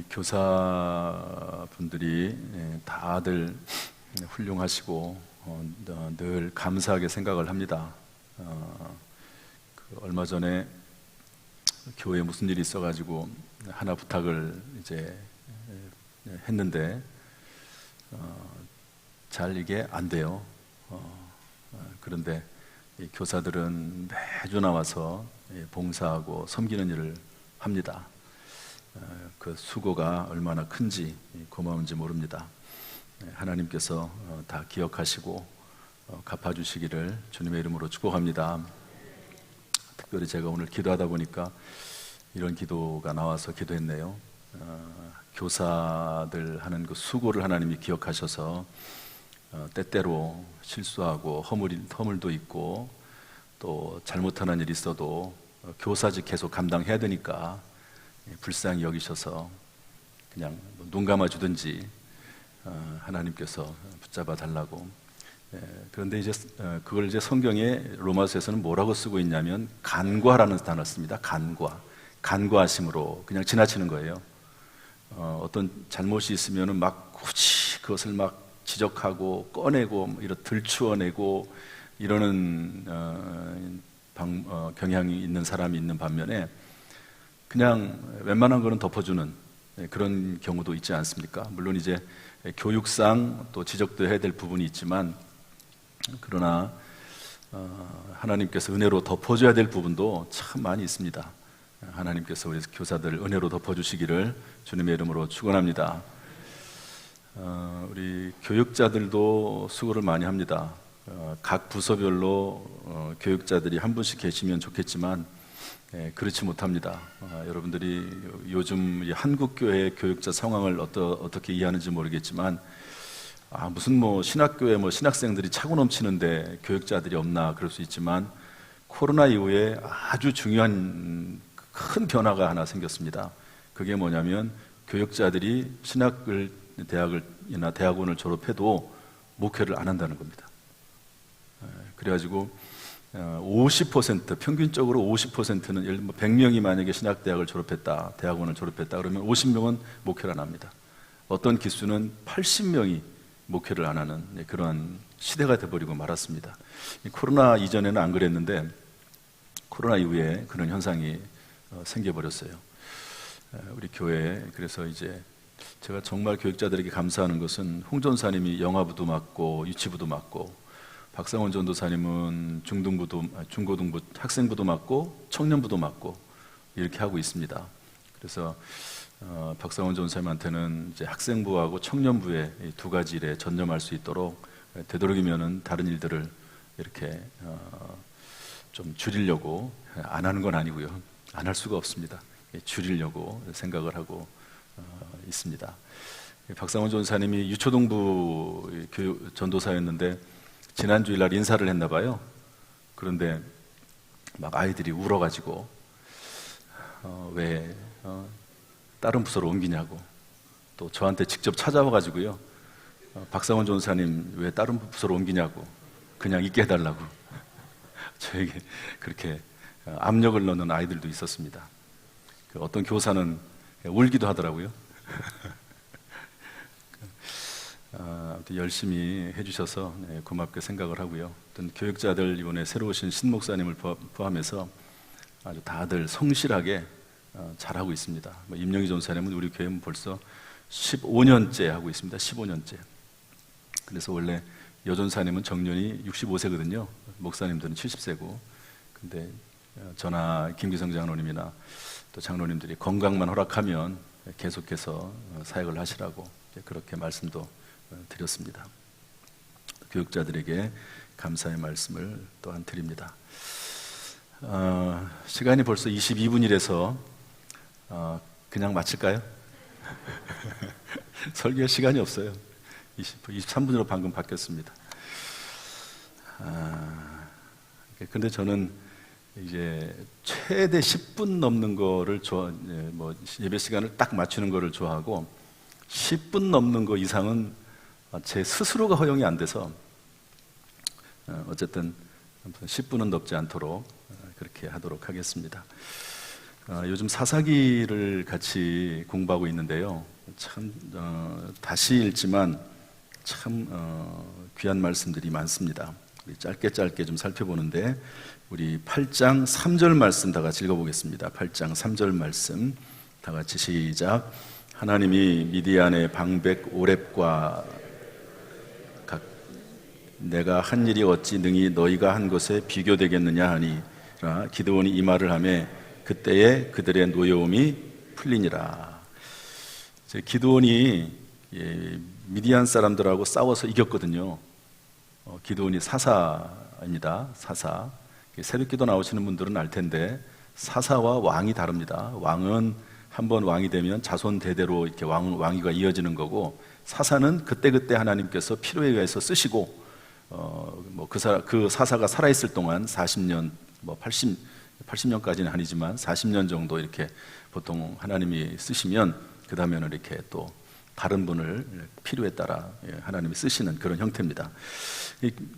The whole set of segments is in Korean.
우리 교사분들이 다들 훌륭하시고 늘 감사하게 생각을 합니다. 얼마 전에 교회에 무슨 일이 있어가지고 하나 부탁을 이제 했는데 잘 이게 안 돼요. 그런데 이 교사들은 매주 나와서 봉사하고 섬기는 일을 합니다. 그 수고가 얼마나 큰지 고마운지 모릅니다. 하나님께서 다 기억하시고 갚아주시기를 주님의 이름으로 축복합니다. 특별히 제가 오늘 기도하다 보니까 이런 기도가 나와서 기도했네요. 교사들 하는 그 수고를 하나님이 기억하셔서 때때로 실수하고 허물도 있고 또 잘못하는 일이 있어도 교사직 계속 감당해야 되니까 불쌍히 여기셔서 그냥 눈 감아주든지 하나님께서 붙잡아 달라고. 그런데 이제 그걸 이제 성경에 로마서에서는 뭐라고 쓰고 있냐면 간과라는 단어를 씁니다. 간과하심으로 그냥 지나치는 거예요. 어떤 잘못이 있으면은 막 굳이 그것을 막 지적하고 꺼내고 들추어내고 이러는 경향이 있는 사람이 있는 반면에 그냥 웬만한 거는 덮어주는 그런 경우도 있지 않습니까? 물론 이제 교육상 또 지적도 해야 될 부분이 있지만 그러나 하나님께서 은혜로 덮어줘야 될 부분도 참 많이 있습니다. 하나님께서 우리 교사들 은혜로 덮어주시기를 주님의 이름으로 축원합니다. 우리 교육자들도 수고를 많이 합니다. 각 부서별로 교육자들이 한 분씩 계시면 좋겠지만 그렇지 못합니다. 여러분들이 요즘 한국 교회 교육자 상황을 어떻게 이해하는지 모르겠지만 무슨 신학교에 신학생들이 차고 넘치는데 교육자들이 없나 그럴 수 있지만 코로나 이후에 아주 중요한 큰 변화가 하나 생겼습니다. 그게 뭐냐면 교육자들이 대학이나 대학원을 졸업해도 목회를 안 한다는 겁니다. 그래가지고 50% 평균적으로 50%는 예를 들면 100명이 만약에 신학대학을 졸업했다, 대학원을 졸업했다 그러면 50명은 목회를 안 합니다. 어떤 기수는 80명이 목회를 안 하는 그러한 시대가 돼버리고 말았습니다. 코로나 이전에는 안 그랬는데 코로나 이후에 그런 현상이 생겨버렸어요. 우리 교회에. 그래서 이제 제가 정말 교육자들에게 감사하는 것은 홍 전사님이 영화부도 맡고 유치부도 맡고 박상원 전도사님은 중고등부 학생부도 맡고 청년부도 맡고 이렇게 하고 있습니다. 그래서 박상원 전사님한테는 이제 학생부하고 청년부의 이 두 가지 일에 전념할 수 있도록 되도록이면은 다른 일들을 이렇게 좀 줄이려고 안 하는 건 아니고요. 안 할 수가 없습니다. 줄이려고 생각을 하고 있습니다. 박상원 전사님이 유초동부 전도사였는데 지난 주일날 인사를 했나 봐요. 그런데 막 아이들이 울어가지고 왜 다른 부서로 옮기냐고 또 저한테 직접 찾아와가지고요. 박상원 전사님 왜 다른 부서로 옮기냐고 그냥 있게 해달라고 저에게 그렇게 압력을 넣는 아이들도 있었습니다. 어떤 교사는 울기도 하더라고요. 아무튼 열심히 해주셔서 고맙게 생각을 하고요. 어떤 교육자들 이번에 새로 오신 신목사님을 포함해서 아주 다들 성실하게 잘하고 있습니다. 임영희 전사님은 우리 교회는 벌써 15년째 하고 있습니다. 15년째. 그래서 원래 여전사님은 정년이 65세거든요. 목사님들은 70세고. 근데 저나 김기성 장로님이나 또 장로님들이 건강만 허락하면 계속해서 사역을 하시라고 그렇게 말씀도 드렸습니다. 교육자들에게 감사의 말씀을 또한 드립니다. 시간이 벌써 22분이라서 그냥 마칠까요? 설교 시간이 없어요. 23분으로 방금 바뀌었습니다. 근데 저는 이제 최대 10분 넘는 거를 예배 시간을 딱 맞추는 거를 좋아하고 10분 넘는 거 이상은 제 스스로가 허용이 안 돼서 어쨌든 10분은 넘지 않도록 그렇게 하도록 하겠습니다. 요즘 사사기를 같이 공부하고 있는데요. 참 다시 읽지만 참 귀한 말씀들이 많습니다. 우리 짧게 좀 살펴보는데 우리 8장 3절 말씀 다 같이 읽어보겠습니다. 8장 3절 말씀 다 같이 시작. 하나님이 미디안의 방백 오렙과 내가 한 일이 어찌 능히 너희가 한 것에 비교되겠느냐 하니라. 기드온이 이 말을 하매 그때에 그들의 노여움이 풀리니라. 기드온이 미디안 사람들하고 싸워서 이겼거든요. 기드온이 사사입니다. 사사. 새벽기도 나오시는 분들은 알 텐데 사사와 왕이 다릅니다. 왕은 한번 왕이 되면 자손 대대로 이렇게 왕위가 이어지는 거고, 사사는 그때그때 하나님께서 필요에 의해서 쓰시고 그 사사가 살아있을 동안 40년, 80년까지는 아니지만 40년 정도 이렇게 보통 하나님이 쓰시면 그 다음에는 이렇게 또 다른 분을 필요에 따라 하나님이 쓰시는 그런 형태입니다.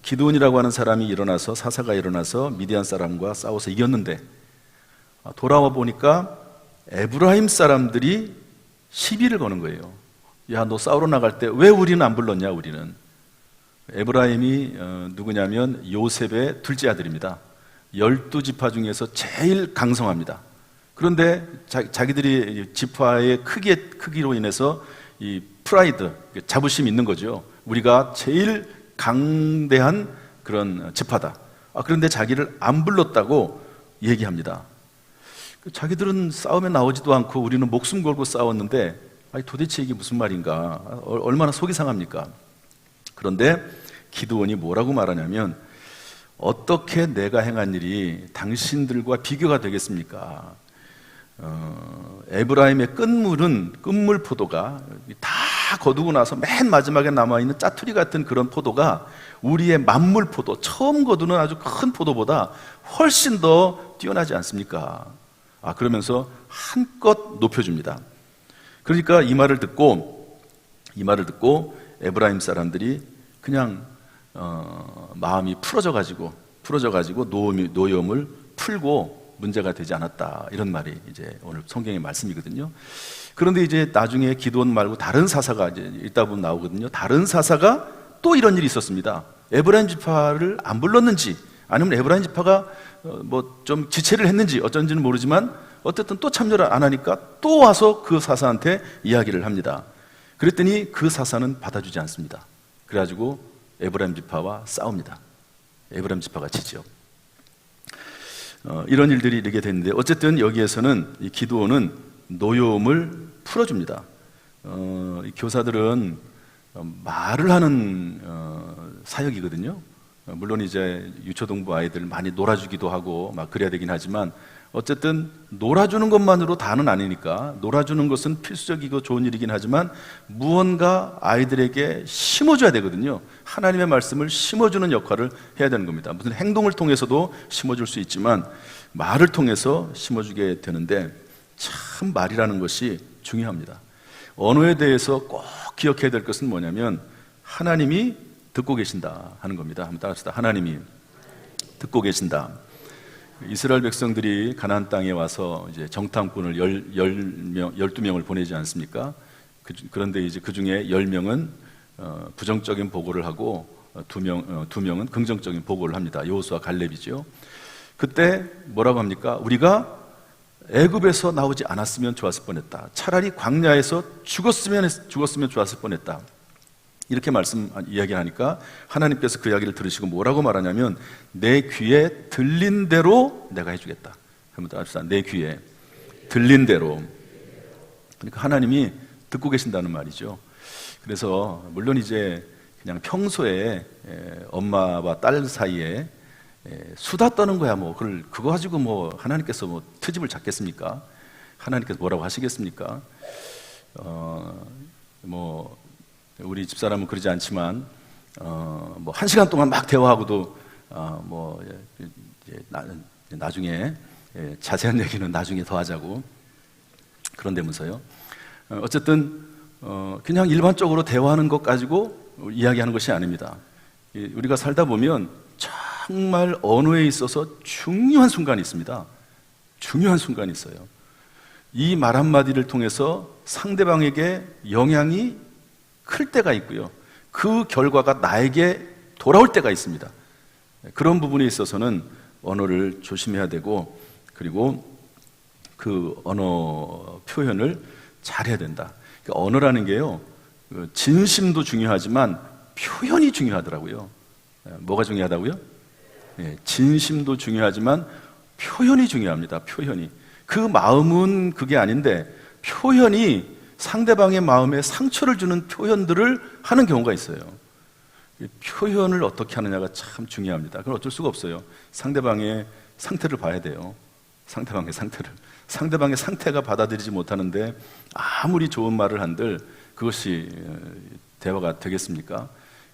기드온이라고 하는 사람이 일어나서, 사사가 일어나서 미디안 사람과 싸워서 이겼는데 돌아와 보니까 에브라임 사람들이 시비를 거는 거예요. 야, 너 싸우러 나갈 때 왜 우리는 안 불렀냐? 우리는. 에브라임이 누구냐면 요셉의 둘째 아들입니다. 12지파 중에서 제일 강성합니다. 그런데 자기들이 지파의 크기로 인해서 이 프라이드, 자부심이 있는 거죠. 우리가 제일 강대한 그런 지파다. 그런데 자기를 안 불렀다고 얘기합니다. 자기들은 싸움에 나오지도 않고 우리는 목숨 걸고 싸웠는데 도대체 이게 무슨 말인가? 얼마나 속이 상합니까? 그런데 기드온이 뭐라고 말하냐면, 어떻게 내가 행한 일이 당신들과 비교가 되겠습니까? 에브라임의 끝물 포도가 다 거두고 나서 맨 마지막에 남아있는 짜투리 같은 그런 포도가 우리의 만물 포도, 처음 거두는 아주 큰 포도보다 훨씬 더 뛰어나지 않습니까? 그러면서 한껏 높여줍니다. 그러니까 이 말을 듣고 에브라임 사람들이 그냥 마음이 풀어져가지고 노여움을 풀고 문제가 되지 않았다, 이런 말이 이제 오늘 성경의 말씀이거든요. 그런데 이제 나중에 기드온 말고 다른 사사가 이제 읽다 보면 나오거든요. 다른 사사가 또 이런 일이 있었습니다. 에브라임 지파를 안 불렀는지, 아니면 에브라임 지파가 좀 지체를 했는지 어쩐지는 모르지만 어쨌든 또 참여를 안 하니까 또 와서 그 사사한테 이야기를 합니다. 그랬더니 그 사사는 받아주지 않습니다. 그래가지고 에브라임 지파와 싸웁니다. 에브라임 지파가 지죠. 이런 일들이 일게 됐는데, 어쨌든 여기에서는 이 기드온은 노여움을 풀어줍니다. 이 교사들은 말을 하는 사역이거든요. 물론 이제 유초동부 아이들 많이 놀아주기도 하고 막 그래야 되긴 하지만, 어쨌든 놀아주는 것만으로 다는 아니니까, 놀아주는 것은 필수적이고 좋은 일이긴 하지만 무언가 아이들에게 심어줘야 되거든요. 하나님의 말씀을 심어주는 역할을 해야 되는 겁니다. 무슨 행동을 통해서도 심어줄 수 있지만 말을 통해서 심어주게 되는데, 참 말이라는 것이 중요합니다. 언어에 대해서 꼭 기억해야 될 것은 뭐냐면, 하나님이 듣고 계신다 하는 겁니다. 한번 따라합시다. 하나님이 듣고 계신다. 이스라엘 백성들이 가나안 땅에 와서 이제 정탐꾼을 12명을 보내지 않습니까? 그런데 이제 그 중에 10명은 부정적인 보고를 하고 두 명은 긍정적인 보고를 합니다. 여호수아 갈렙이죠. 그때 뭐라고 합니까? 우리가 애굽에서 나오지 않았으면 좋았을 뻔했다. 차라리 광야에서 죽었으면 좋았을 뻔했다. 이렇게 이야기하니까 하나님께서 그 이야기를 들으시고 뭐라고 말하냐면, 내 귀에 들린 대로 내가 해주겠다. 한번 따라합시다. 내 귀에 들린 대로. 그러니까 하나님이 듣고 계신다는 말이죠. 그래서 물론 이제 그냥 평소에 엄마와 딸 사이에 수다 떠는 거야 그거 가지고 하나님께서 트집을 잡겠습니까? 하나님께서 뭐라고 하시겠습니까? 우리 집사람은 그러지 않지만, 1시간 동안 막 대화하고도, 나중에, 자세한 얘기는 나중에 더 하자고. 그런데면서요. 어쨌든, 그냥 일반적으로 대화하는 것 가지고 이야기하는 것이 아닙니다. 우리가 살다 보면 정말 언어에 있어서 중요한 순간이 있습니다. 중요한 순간이 있어요. 이 말 한마디를 통해서 상대방에게 영향이 클 때가 있고요. 그 결과가 나에게 돌아올 때가 있습니다. 그런 부분에 있어서는 언어를 조심해야 되고, 그리고 그 언어 표현을 잘해야 된다. 그러니까 언어라는 게요, 진심도 중요하지만 표현이 중요하더라고요. 뭐가 중요하다고요? 진심도 중요하지만 표현이 중요합니다. 표현이. 그 마음은 그게 아닌데 표현이 상대방의 마음에 상처를 주는 표현들을 하는 경우가 있어요. 표현을 어떻게 하느냐가 참 중요합니다. 그건 어쩔 수가 없어요. 상대방의 상태를 봐야 돼요. 상대방의 상태를. 상대방의 상태가 받아들이지 못하는데 아무리 좋은 말을 한들 그것이 대화가 되겠습니까?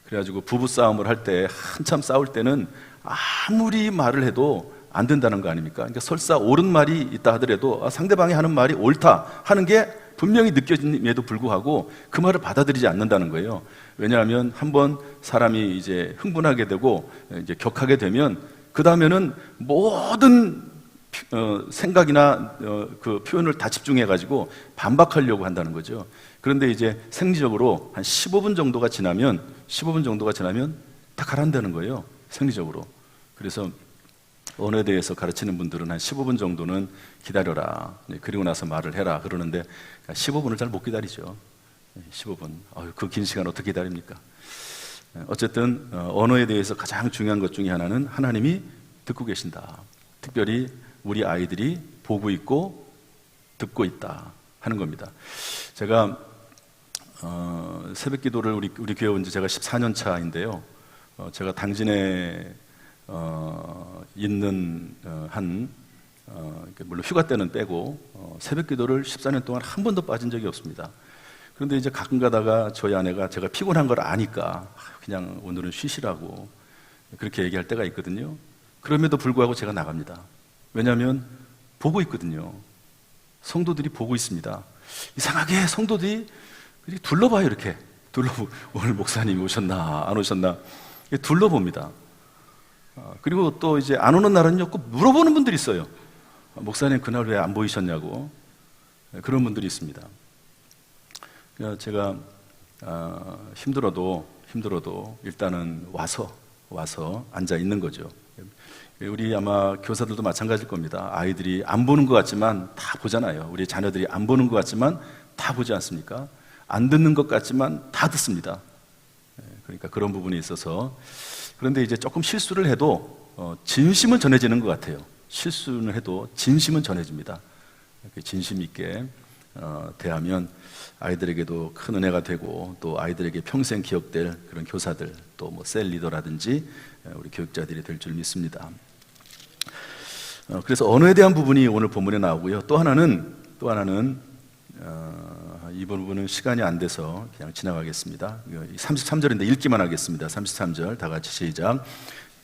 그래가지고 부부싸움을 할 때, 한참 싸울 때는 아무리 말을 해도 안 된다는 거 아닙니까? 그러니까 설사 옳은 말이 있다 하더라도 상대방이 하는 말이 옳다 하는 게 분명히 느껴짐에도 불구하고 그 말을 받아들이지 않는다는 거예요. 왜냐하면 한번 사람이 이제 흥분하게 되고 이제 격하게 되면 그 다음에는 모든 생각이나 그 표현을 다 집중해가지고 반박하려고 한다는 거죠. 그런데 이제 생리적으로 한 15분 정도가 지나면 다 가라앉는 거예요. 생리적으로. 그래서 언어에 대해서 가르치는 분들은 한 15분 정도는 기다려라. 그리고 나서 말을 해라. 그러는데 15분을 잘 못 기다리죠. 15분. 그 긴 시간 어떻게 기다립니까? 어쨌든 언어에 대해서 가장 중요한 것 중에 하나는 하나님이 듣고 계신다. 특별히 우리 아이들이 보고 있고 듣고 있다 하는 겁니다. 제가 새벽 기도를 우리 교회 온 지 제가 14년 차인데요. 제가 당진에 있는 물론 휴가 때는 빼고 새벽 기도를 14년 동안 한 번도 빠진 적이 없습니다. 그런데 이제 가끔 가다가 저희 아내가 제가 피곤한 걸 아니까 그냥 오늘은 쉬시라고 그렇게 얘기할 때가 있거든요. 그럼에도 불구하고 제가 나갑니다. 왜냐하면 보고 있거든요. 성도들이 보고 있습니다. 이상하게 성도들이 둘러봐요. 이렇게 오늘 목사님이 오셨나 안 오셨나 둘러봅니다. 그리고 또 이제 안 오는 날은요 꼭 물어보는 분들이 있어요. 목사님 그날 왜 안 보이셨냐고. 그런 분들이 있습니다. 제가 힘들어도 일단은 와서 앉아 있는 거죠. 우리 아마 교사들도 마찬가지일 겁니다. 아이들이 안 보는 것 같지만 다 보잖아요. 우리 자녀들이 안 보는 것 같지만 다 보지 않습니까? 안 듣는 것 같지만 다 듣습니다. 그러니까 그런 부분이 있어서. 그런데 이제 조금 실수를 해도 진심은 전해지는 것 같아요. 실수는 해도 진심은 전해집니다. 진심 있게 대하면 아이들에게도 큰 은혜가 되고 또 아이들에게 평생 기억될 그런 교사들 또 뭐 셀 리더라든지 우리 교육자들이 될 줄 믿습니다. 그래서 언어에 대한 부분이 오늘 본문에 나오고요. 또 하나는 이 부분은 시간이 안 돼서 그냥 지나가겠습니다. 33절인데 읽기만 하겠습니다. 33절 다 같이 시작.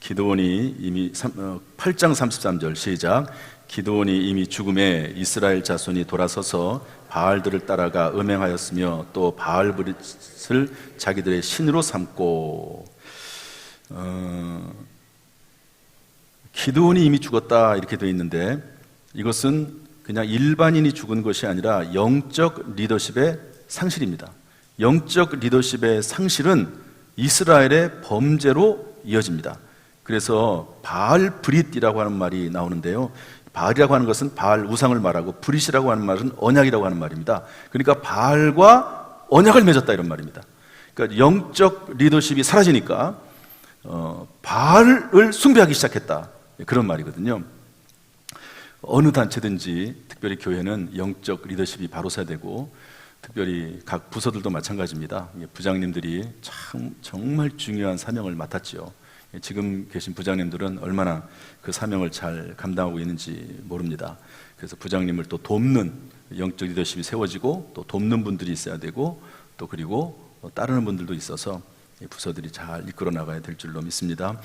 기드온이 이미 8장 33절 시작. 기드온이 이미 죽음에 이스라엘 자손이 돌아서서 바알들을 따라가 음행하였으며 또 바알브릿을 자기들의 신으로 삼고. 기드온이 이미 죽었다 이렇게 되어 있는데 이것은 그냥 일반인이 죽은 것이 아니라 영적 리더십의 상실입니다. 영적 리더십의 상실은 이스라엘의 범죄로 이어집니다. 그래서 바알 브릿이라고 하는 말이 나오는데요. 바알이라고 하는 것은 바알 우상을 말하고 브릿이라고 하는 말은 언약이라고 하는 말입니다. 그러니까 바알과 언약을 맺었다 이런 말입니다. 그러니까 영적 리더십이 사라지니까 바알을 숭배하기 시작했다 그런 말이거든요. 어느 단체든지 특별히 교회는 영적 리더십이 바로 서야 되고 특별히 각 부서들도 마찬가지입니다. 부장님들이 참 정말 중요한 사명을 맡았죠. 지금 계신 부장님들은 얼마나 그 사명을 잘 감당하고 있는지 모릅니다. 그래서 부장님을 또 돕는 영적 리더십이 세워지고 또 돕는 분들이 있어야 되고 또 그리고 따르는 분들도 있어서 부서들이 잘 이끌어 나가야 될 줄로 믿습니다.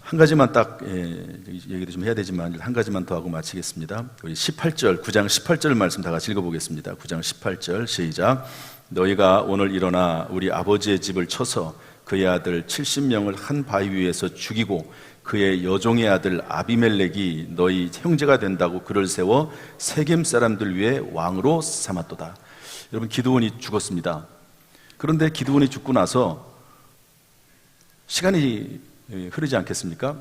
한 가지만 딱 얘기도 좀 해야 되지만 한 가지만 더 하고 마치겠습니다. 우리 18절, 9장 18절 말씀 다 같이 읽어보겠습니다. 9장 18절 시작. 너희가 오늘 일어나 우리 아버지의 집을 쳐서 그의 아들 70명을 한 바위 위에서 죽이고 그의 여종의 아들 아비멜렉이 너희 형제가 된다고 그를 세워 세겜 사람들 위에 왕으로 삼았도다. 여러분, 기드온이 죽었습니다. 그런데 기드온이 죽고 나서 시간이 흐르지 않겠습니까?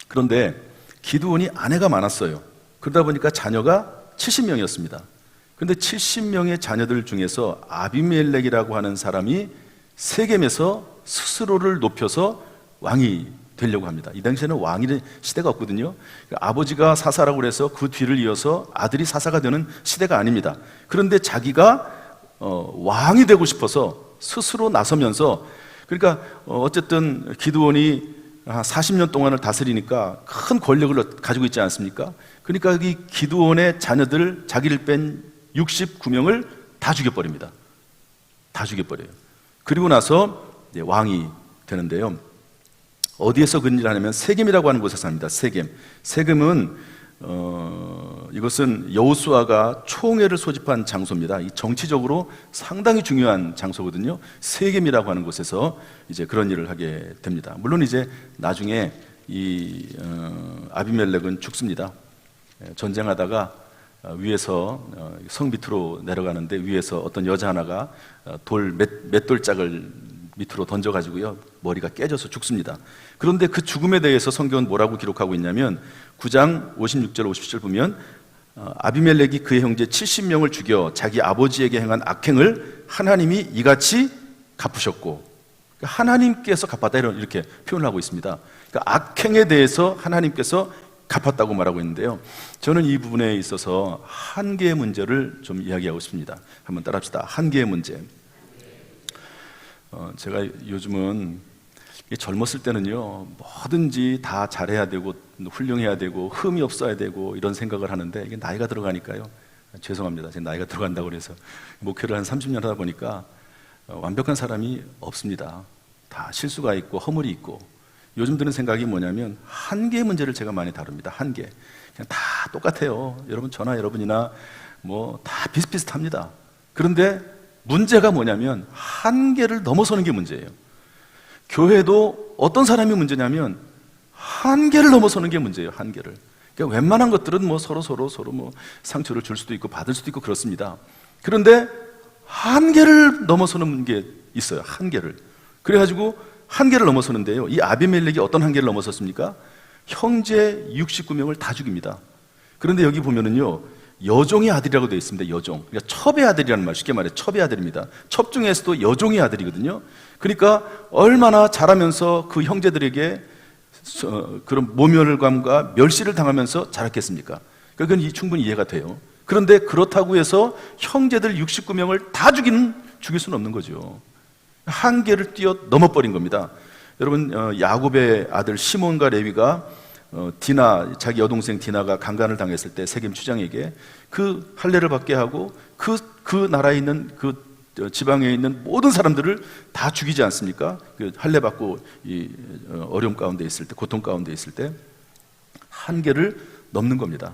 그런데 기드온이 아내가 많았어요. 그러다 보니까 자녀가 70명이었습니다. 그런데 70명의 자녀들 중에서 아비멜렉이라고 하는 사람이 세겜에서 스스로를 높여서 왕이 되려고 합니다. 이 당시에는 왕이 시대가 없거든요. 아버지가 사사라고 그래서 그 뒤를 이어서 아들이 사사가 되는 시대가 아닙니다. 그런데 자기가 왕이 되고 싶어서 스스로 나서면서, 그러니까 어쨌든 기드온이 40년 동안을 다스리니까 큰 권력을 가지고 있지 않습니까? 그러니까 이 기드온의 자녀들, 자기를 뺀 69명을 다 죽여버립니다. 다 죽여버려요. 그리고 나서 왕이 되는데요. 어디에서 그런 일을 하냐면 세겜이라고 하는 곳에서 합니다. 세겜은 이것은 여호수아가 총회를 소집한 장소입니다. 이 정치적으로 상당히 중요한 장소거든요. 세겜이라고 하는 곳에서 이제 그런 일을 하게 됩니다. 물론 이제 나중에 이 아비멜렉은 죽습니다. 전쟁하다가 위에서 성 밑으로 내려가는데 위에서 어떤 여자 하나가 돌 맷돌짝을 밑으로 던져가지고요, 머리가 깨져서 죽습니다. 그런데 그 죽음에 대해서 성경은 뭐라고 기록하고 있냐면 9장 56절 57절 보면 아비멜렉이 그의 형제 70명을 죽여 자기 아버지에게 행한 악행을 하나님이 이같이 갚으셨고, 하나님께서 갚았다 이렇게 표현을 하고 있습니다. 그러니까 악행에 대해서 하나님께서 갚았다고 말하고 있는데요. 저는 이 부분에 있어서 한계의 문제를 좀 이야기하고 싶습니다. 한번 따라합시다. 한계의 문제. 제가 요즘은 젊었을 때는요, 뭐든지 다 잘해야 되고 훌륭해야 되고 흠이 없어야 되고 이런 생각을 하는데, 이게 나이가 들어가니까요, 죄송합니다, 제 나이가 들어간다고 그래서 목회를 한 30년 하다 보니까 완벽한 사람이 없습니다. 다 실수가 있고 허물이 있고, 요즘 드는 생각이 뭐냐면 한계의 문제를 제가 많이 다룹니다. 한계. 그냥 다 똑같아요. 여러분, 저나 여러분이나 뭐 다 비슷비슷합니다. 그런데 문제가 뭐냐면 한계를 넘어서는 게 문제예요. 교회도 어떤 사람이 문제냐면 한계를 넘어서는 게 문제예요. 한계를. 그러니까 웬만한 것들은 뭐 서로 뭐 상처를 줄 수도 있고 받을 수도 있고 그렇습니다. 그런데 한계를 넘어서는 게 있어요. 한계를. 그래가지고 한계를 넘어서는데요, 이 아비멜렉이 어떤 한계를 넘어섰습니까? 형제 69명을 다 죽입니다. 그런데 여기 보면은요, 여종의 아들이라고 되어 있습니다. 여종. 그러니까 첩의 아들이라는 말, 쉽게 말해 첩의 아들입니다. 첩 중에서도 여종의 아들이거든요. 그러니까 얼마나 자라면서 그 형제들에게 그런 모멸감과 멸시를 당하면서 자랐겠습니까? 그건 충분히 이해가 돼요. 그런데 그렇다고 해서 형제들 69명을 다 죽일 수는 없는 거죠. 한계를 뛰어넘어버린 겁니다. 여러분, 야곱의 아들 시몬과 레위가 디나, 자기 여동생 디나가 강간을 당했을 때 세겜 추장에게 그 할례를 받게 하고 그 나라에 있는 그 지방에 있는 모든 사람들을 다 죽이지 않습니까? 그 할례 받고 이 어려움 가운데 있을 때, 고통 가운데 있을 때 한계를 넘는 겁니다.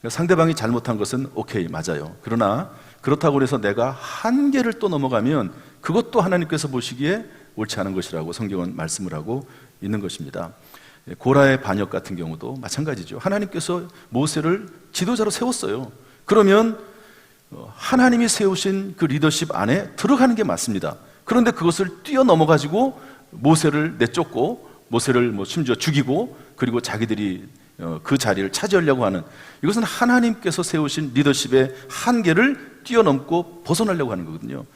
상대방이 잘못한 것은 오케이, 맞아요. 그러나 그렇다고 해서 내가 한계를 또 넘어가면 그것도 하나님께서 보시기에 옳지 않은 것이라고 성경은 말씀을 하고 있는 것입니다. 고라의 반역 같은 경우도 마찬가지죠. 하나님께서 모세를 지도자로 세웠어요. 그러면 하나님이 세우신 그 리더십 안에 들어가는 게 맞습니다. 그런데 그것을 뛰어넘어가지고 모세를 내쫓고 모세를 심지어 죽이고 그리고 자기들이 그 자리를 차지하려고 하는, 이것은 하나님께서 세우신 리더십의 한계를 뛰어넘고 벗어나려고 하는 거거든요.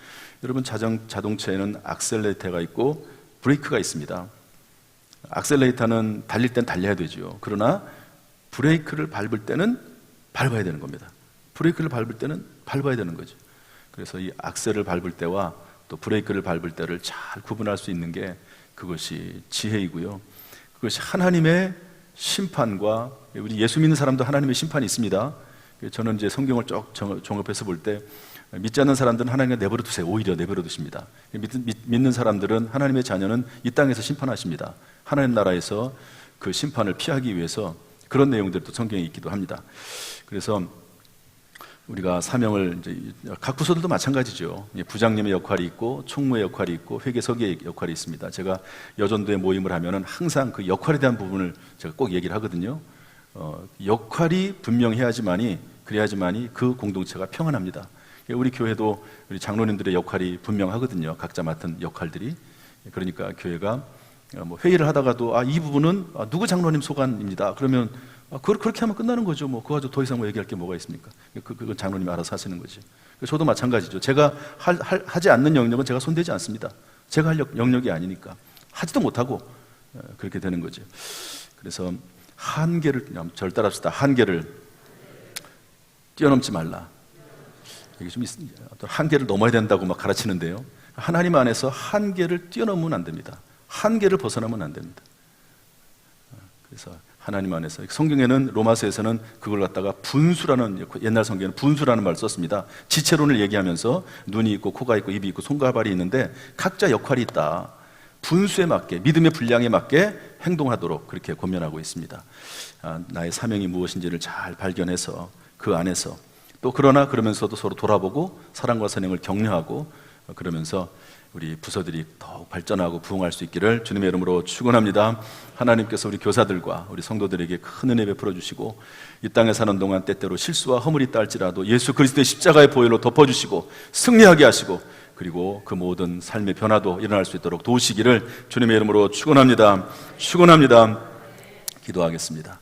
여러분, 자동차에는 악셀레이터가 있고 브레이크가 있습니다. 악셀레이터는 달릴 땐 달려야 되죠. 그러나 브레이크를 밟을 때는 밟아야 되는 겁니다. 브레이크를 밟을 때는 밟아야 되는 거죠. 그래서 이 악셀을 밟을 때와 또 브레이크를 밟을 때를 잘 구분할 수 있는 게 그것이 지혜이고요. 그것이 하나님의 심판과, 우리 예수 믿는 사람도 하나님의 심판이 있습니다. 저는 이제 성경을 쭉 종합해서 볼 때 믿지 않는 사람들은 하나님을 내버려 두세요. 오히려 내버려 두십니다. 믿는 사람들은, 하나님의 자녀는 이 땅에서 심판하십니다. 하나님 나라에서 그 심판을 피하기 위해서 그런 내용들도 성경에 있기도 합니다. 그래서 우리가 사명을 이제 각 부서들도 마찬가지죠. 부장님의 역할이 있고 총무의 역할이 있고 회계서기의 역할이 있습니다. 제가 여전도에 모임을 하면은 항상 그 역할에 대한 부분을 제가 꼭 얘기를 하거든요. 역할이 분명해야지만이 그래야지만이 그 공동체가 평안합니다. 우리 교회도 우리 장로님들의 역할이 분명하거든요. 각자 맡은 역할들이. 그러니까 교회가 뭐 회의를 하다가도 이 부분은 누구 장로님 소관입니다. 그러면 그렇게 하면 끝나는 거죠. 뭐 그거 가지고 더 이상 뭐 얘기할 게 뭐가 있습니까? 그건 장로님이 알아서 하시는 거지. 저도 마찬가지죠. 제가 하지 않는 영역은 제가 손대지 않습니다. 제가 할 영역이 아니니까 하지도 못하고 그렇게 되는 거죠. 그래서 한계를 절 따라합시다. 한계를 뛰어넘지 말라. 이게 좀 어떤 한계를 넘어야 된다고 막 가르치는데요. 하나님 안에서 한계를 뛰어넘으면 안 됩니다. 한계를 벗어나면 안 됩니다. 그래서 하나님 안에서 성경에는 로마서에서는 그걸 갖다가 분수라는, 옛날 성경에는 분수라는 말을 썼습니다. 지체론을 얘기하면서 눈이 있고 코가 있고 입이 있고 손과 발이 있는데 각자 역할이 있다. 분수에 맞게, 믿음의 분량에 맞게 행동하도록 그렇게 권면하고 있습니다. 나의 사명이 무엇인지를 잘 발견해서 그 안에서 또 그러면서도 서로 돌아보고 사랑과 선행을 격려하고 그러면서 우리 부서들이 더욱 발전하고 부흥할 수 있기를 주님의 이름으로 축원합니다. 하나님께서 우리 교사들과 우리 성도들에게 큰 은혜 베풀어 주시고 이 땅에 사는 동안 때때로 실수와 허물이 있다 할지라도 예수 그리스도의 십자가의 보혈로 덮어주시고 승리하게 하시고 그리고 그 모든 삶의 변화도 일어날 수 있도록 도우시기를 주님의 이름으로 축원합니다. 축원합니다. 기도하겠습니다.